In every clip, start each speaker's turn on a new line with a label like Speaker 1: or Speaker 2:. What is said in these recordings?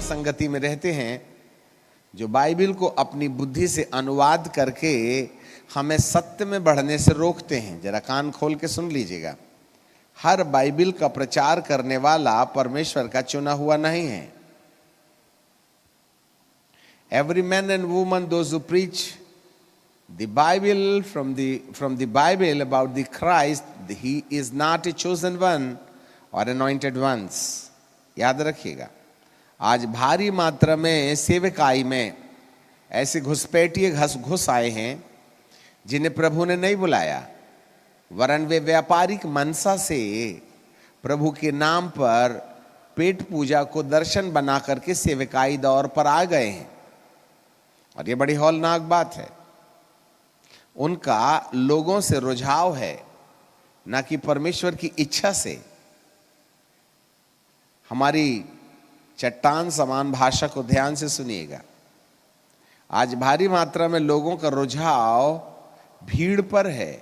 Speaker 1: संगति में रहते हैं, जो बाइबिल को अपनी बुद्धि से अनुवाद करके हमें सत्य में बढ़ने से रोकते हैं। जरा कान खोल के सुन लीजिएगा, हर बाइबिल का प्रचार करने वाला परमेश्वर का चुना हुआ नहीं है। Every man and woman, those who preach the Bible from the Bible about the Christ, he is not a chosen one or anointed ones. याद रखिएगा, आज भारी मात्रा में सेवकाई में ऐसे घुसपैठिए घुस आए हैं जिन्हें प्रभु ने नहीं बुलाया, वरन वे व्यापारिक मनसा से प्रभु के नाम पर पेट पूजा को दर्शन बना करके सेवकाई दौर पर आ गए हैं। और ये बड़ी हौलनाक बात है। उनका लोगों से रुझाव है, ना कि परमेश्वर की इच्छा से। हमारी चट्टान समान भाषा को ध्यान से सुनिएगा। आज भारी मात्रा में लोगों का रुझाव भीड़ पर है,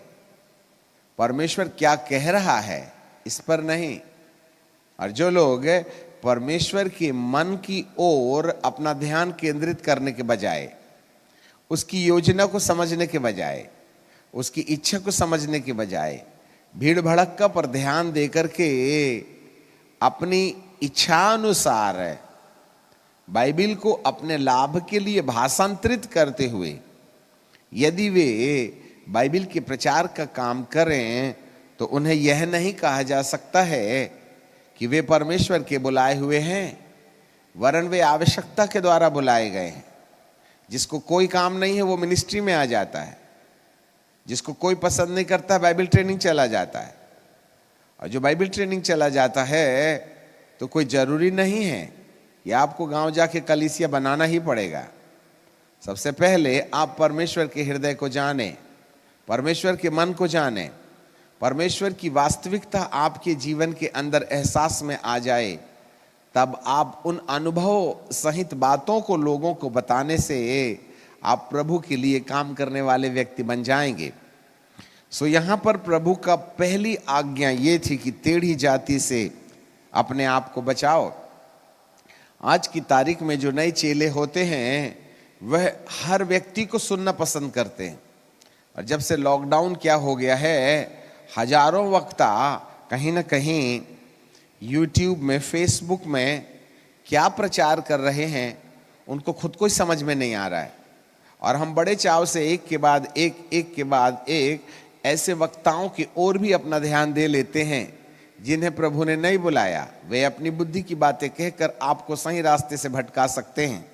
Speaker 1: परमेश्वर क्या कह रहा है इस पर नहीं। और जो लोग परमेश्वर के मन की ओर अपना ध्यान केंद्रित करने के बजाय, उसकी योजना को समझने के बजाय, उसकी इच्छा को समझने के बजाय भीड़ भड़क्का पर ध्यान देकर के अपनी इच्छानुसार बाइबिल को अपने लाभ के लिए भाषांतरित करते हुए यदि वे बाइबिल के प्रचार का काम करें, तो उन्हें यह नहीं कहा जा सकता है कि वे परमेश्वर के बुलाए हुए हैं, वरन वे आवश्यकता के द्वारा बुलाए गए हैं। जिसको कोई काम नहीं है वो मिनिस्ट्री में आ जाता है, जिसको कोई पसंद नहीं करता बाइबिल ट्रेनिंग चला जाता है। और जो बाइबिल ट्रेनिंग चला जाता है तो कोई जरूरी नहीं है कि आपको गांव जाके कलीसिया बनाना ही पड़ेगा। सबसे पहले आप परमेश्वर के हृदय को जानें, परमेश्वर के मन को जानें, परमेश्वर की वास्तविकता आपके जीवन के अंदर एहसास में आ जाए, तब आप उन अनुभव सहित बातों को लोगों को बताने से आप प्रभु के लिए काम करने वाले व्यक्ति बन जाएंगे। सो यहाँ पर प्रभु का पहली आज्ञा ये थी कि टेढ़ी जाति से अपने आप को बचाओ। आज की तारीख में जो नए चेले होते हैं वह हर व्यक्ति को सुनना पसंद करते हैं। और जब से लॉकडाउन क्या हो गया है, हजारों वक्ता कहीं ना कहीं यूट्यूब में, फेसबुक में क्या प्रचार कर रहे हैं उनको खुद को ही समझ में नहीं आ रहा है। और हम बड़े चाव से एक के बाद एक ऐसे वक्ताओं की ओर भी अपना ध्यान दे लेते हैं जिन्हें प्रभु ने नहीं बुलाया। वे अपनी बुद्धि की बातें कहकर आपको सही रास्ते से भटका सकते हैं।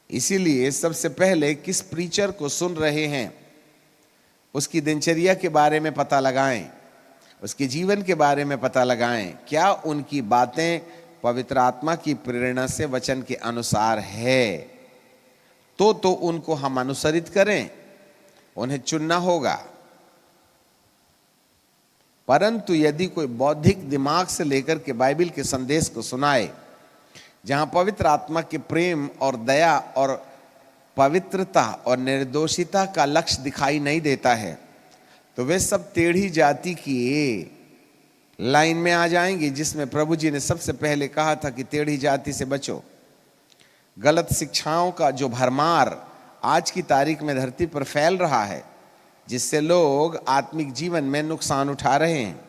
Speaker 1: इसीलिए सबसे पहले किस प्रीचर को सुन रहे हैं उसकी दिनचर्या के बारे में पता लगाएं, उसके जीवन के बारे में पता लगाएं। क्या उनकी बातें पवित्र आत्मा की प्रेरणा से वचन के अनुसार है, तो उनको हम अनुसरित करें, उन्हें चुनना होगा। परंतु यदि कोई बौद्धिक दिमाग से लेकर के बाइबिल के संदेश को सुनाए, जहां पवित्र आत्मा के प्रेम और दया और पवित्रता और निर्दोषिता का लक्ष्य दिखाई नहीं देता है, तो वे सब टेढ़ी जाति की लाइन में आ जाएंगे, जिसमें प्रभु जी ने सबसे पहले कहा था कि टेढ़ी जाति से बचो। गलत शिक्षाओं का जो भरमार आज की तारीख में धरती पर फैल रहा है, जिससे लोग आत्मिक जीवन में नुकसान उठा रहे हैं,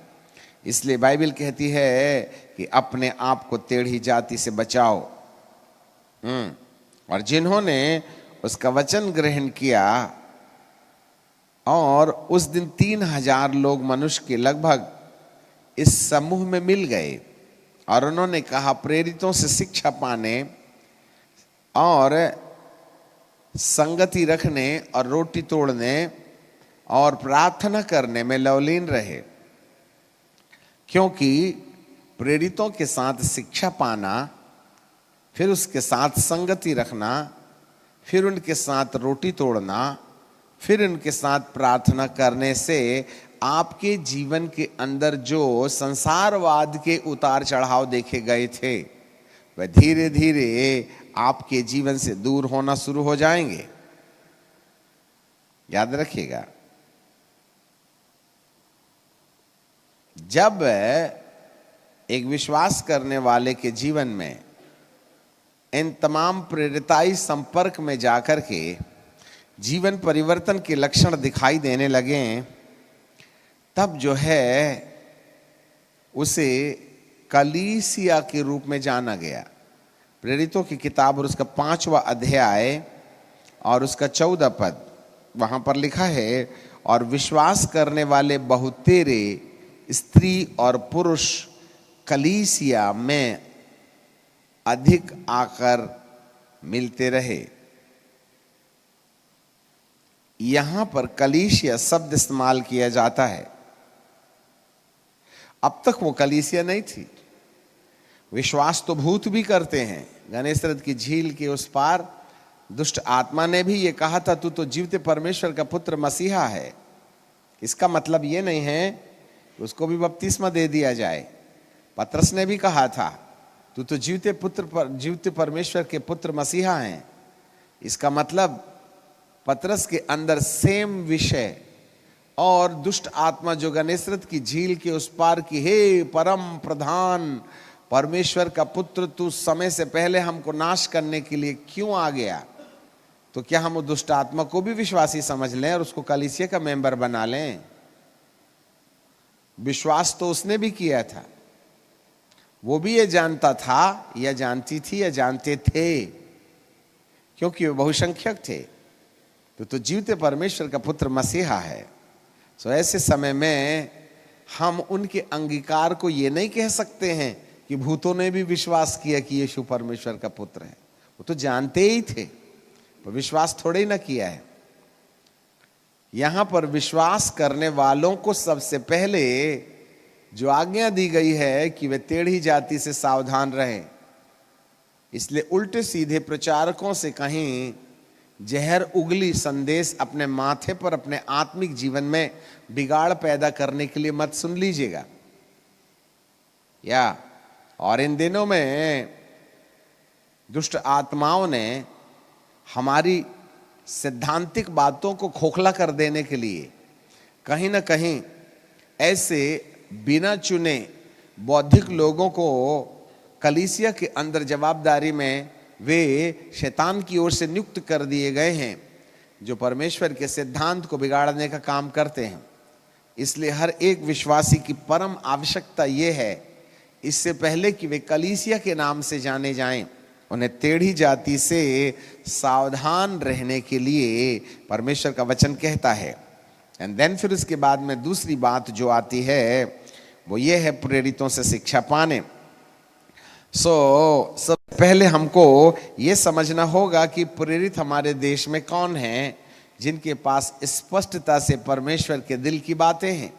Speaker 1: इसलिए बाइबिल कहती है कि अपने आप को टेढ़ी जाति से बचाओ। और जिन्होंने उसका वचन ग्रहण किया, और उस दिन 3000 लोग मनुष्य के लगभग इस समूह में मिल गए, और उन्होंने कहा प्रेरितों से शिक्षा पाने और संगति रखने और रोटी तोड़ने और प्रार्थना करने में लवलीन रहे। क्योंकि प्रेरितों के साथ शिक्षा पाना, फिर उसके साथ संगति रखना, फिर उनके साथ रोटी तोड़ना, फिर उनके साथ प्रार्थना करने से आपके जीवन के अंदर जो संसारवाद के उतार चढ़ाव देखे गए थे वह धीरे धीरे आपके जीवन से दूर होना शुरू हो जाएंगे। याद रखिएगा, जब एक विश्वास करने वाले के जीवन में इन तमाम प्रेरिताई संपर्क में जाकर के जीवन परिवर्तन के लक्षण दिखाई देने लगे, तब जो है उसे कलीसिया के रूप में जाना गया। प्रेरितों की किताब और उसका 5वां अध्याय और उसका 14 पद, वहां पर लिखा है, और विश्वास करने वाले बहुतेरे स्त्री और पुरुष कलीसिया में अधिक आकर मिलते रहे। यहां पर कलीसिया शब्द इस्तेमाल किया जाता है। अब तक वो कलीसिया नहीं थी। विश्वास तो भूत भी करते हैं। गनेसरत की झील के उस पार दुष्ट आत्मा ने भी ये कहा था, तू तो जीवते परमेश्वर का पुत्र मसीहा है। इसका मतलब ये नहीं है उसको भी बपतिस्मा दे दिया जाए। पतरस ने भी कहा था, तू तो जीवते परमेश्वर के पुत्र मसीहा हैं। इसका मतलब पतरस के अंदर सेम विषय और दुष्ट आत्मा जो गनेसरत की झील के उस पार की, हे परम प्रधान परमेश्वर का पुत्र, तू समय से पहले हमको नाश करने के लिए क्यों आ गया? तो क्या हम दुष्ट आत्मा को भी विश्वासी समझ लें और उसको कलीसिया का मेंबर बना लें? विश्वास तो उसने भी किया था। वो भी ये जानता था या जानती थी या जानते थे, क्योंकि वो बहुसंख्यक थे। तो जीवते परमेश्वर का पुत्र मसीहा है। सो ऐसे समय में हम उनके अंगीकार को ये नहीं कह सकते हैं कि भूतों ने भी विश्वास किया कि यीशु परमेश्वर का पुत्र है। वो तो जानते ही थे, पर विश्वास थोड़े ही ना किया है। यहां पर विश्वास करने वालों को सबसे पहले जो आज्ञा दी गई है कि वे टेढ़ी जाति से सावधान रहें। इसलिए उल्टे सीधे प्रचारकों से कहीं जहर उगली संदेश अपने माथे पर, अपने आत्मिक जीवन में बिगाड़ पैदा करने के लिए मत सुन लीजिएगा। और इन दिनों में दुष्ट आत्माओं ने हमारी सैद्धांतिक बातों को खोखला कर देने के लिए कहीं ना कहीं ऐसे बिना चुने बौद्धिक लोगों को कलीसिया के अंदर जवाबदारी में वे शैतान की ओर से नियुक्त कर दिए गए हैं, जो परमेश्वर के सिद्धांत को बिगाड़ने का काम करते हैं। इसलिए हर एक विश्वासी की परम आवश्यकता ये है, इससे पहले कि वे कलीसिया के नाम से जाने जाएं, उन्हें टेढ़ी जाति से सावधान रहने के लिए परमेश्वर का वचन कहता है। एंड देन फिर उसके बाद में दूसरी बात जो आती है वो ये है प्रेरितों से शिक्षा पाने। सब पहले हमको ये समझना होगा कि प्रेरित हमारे देश में कौन हैं जिनके पास स्पष्टता से परमेश्वर के दिल की बातें हैं।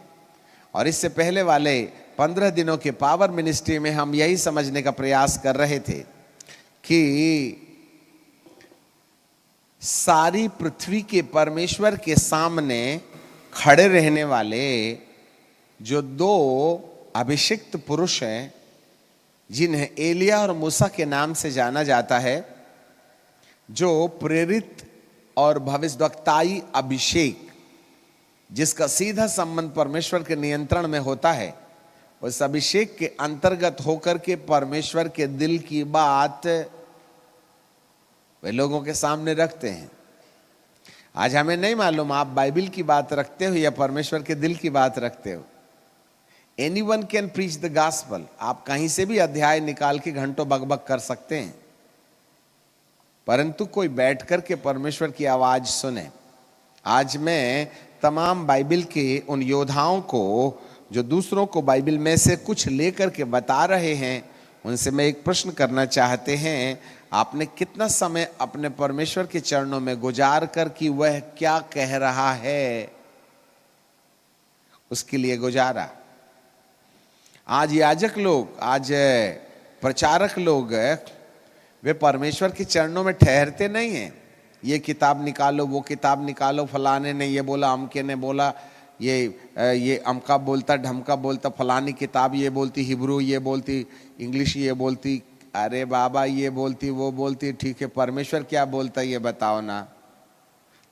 Speaker 1: और इससे पहले वाले 15 दिनों के पावर मिनिस्ट्री में हम यही समझने का प्रयास कर रहे थे कि सारी पृथ्वी के परमेश्वर के सामने खड़े रहने वाले जो 2 अभिषिक्त पुरुष हैं, जिन्हें एलिया और मूसा के नाम से जाना जाता है, जो प्रेरित और भविष्यवक्ताई अभिषेक, जिसका सीधा संबंध परमेश्वर के नियंत्रण में होता है, उस अभिषेक के अंतर्गत होकर के परमेश्वर के दिल की बात वे लोगों के सामने रखते हैं। आज हमें नहीं मालूम आप बाइबल की बात रखते हो या परमेश्वर के दिल की बात रखते हो। Anyone can preach the gospel. आप कहीं से भी अध्याय निकाल के घंटों बकबक कर सकते हैं, परंतु कोई बैठ कर के परमेश्वर की आवाज सुने। आज मैं तमाम बाइबल के उन योद्धाओं को जो दूसरों को बाइबल में से कुछ लेकर के बता रहे हैं, उनसे मैं एक प्रश्न करना चाहते हैं, आपने कितना समय अपने परमेश्वर के चरणों में गुजार कर कि वह क्या कह रहा है उसके लिए गुजारा। आज याजक लोग, आज प्रचारक लोग, वे परमेश्वर के चरणों में ठहरते नहीं हैं। ये किताब निकालो, वो किताब निकालो, फलाने ने ये बोला, अमके ने बोला, ये अमका बोलता, ढमका बोलता, फलानी किताब ये बोलती, हिब्रू ये बोलती, इंग्लिश ये बोलती। अरे बाबा, ये बोलती वो बोलती, ठीक है, परमेश्वर क्या बोलता ये बताओ ना।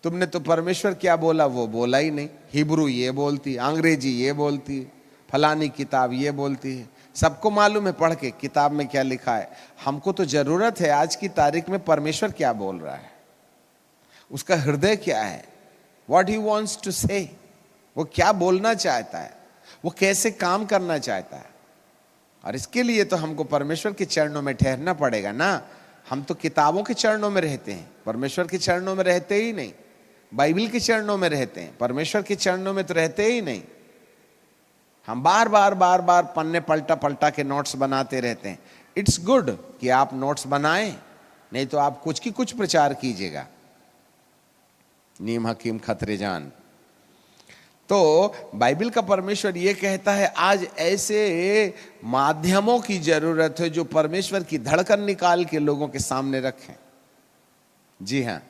Speaker 1: तुमने तो परमेश्वर क्या बोला वो बोला ही नहीं। हिब्रू ये बोलती, अंग्रेजी ये बोलती, फलानी किताब ये बोलती है। सबको मालूम है पढ़ के किताब में क्या लिखा है। हमको तो जरूरत है आज की तारीख में परमेश्वर क्या बोल रहा है, उसका हृदय क्या है, व्हाट ही वॉन्ट्स टू से, वो क्या बोलना चाहता है, वो कैसे काम करना चाहता है। और इसके लिए तो हमको परमेश्वर के चरणों में ठहरना पड़ेगा ना। हम तो किताबों के चरणों में रहते हैं, परमेश्वर के चरणों में रहते ही नहीं। बाइबल के चरणों में रहते हैं, परमेश्वर के चरणों में तो रहते ही नहीं। हम बार बार पन्ने पलटा पलटा के नोट्स बनाते रहते हैं। इट्स गुड कि आप नोट्स बनाएं, नहीं तो आप कुछ की कुछ प्रचार कीजिएगा। नीम हकीम खतरे जान। तो बाइबल का परमेश्वर ये कहता है आज ऐसे माध्यमों की जरूरत है जो परमेश्वर की धड़कन निकाल के लोगों के सामने रखें। जी हाँ,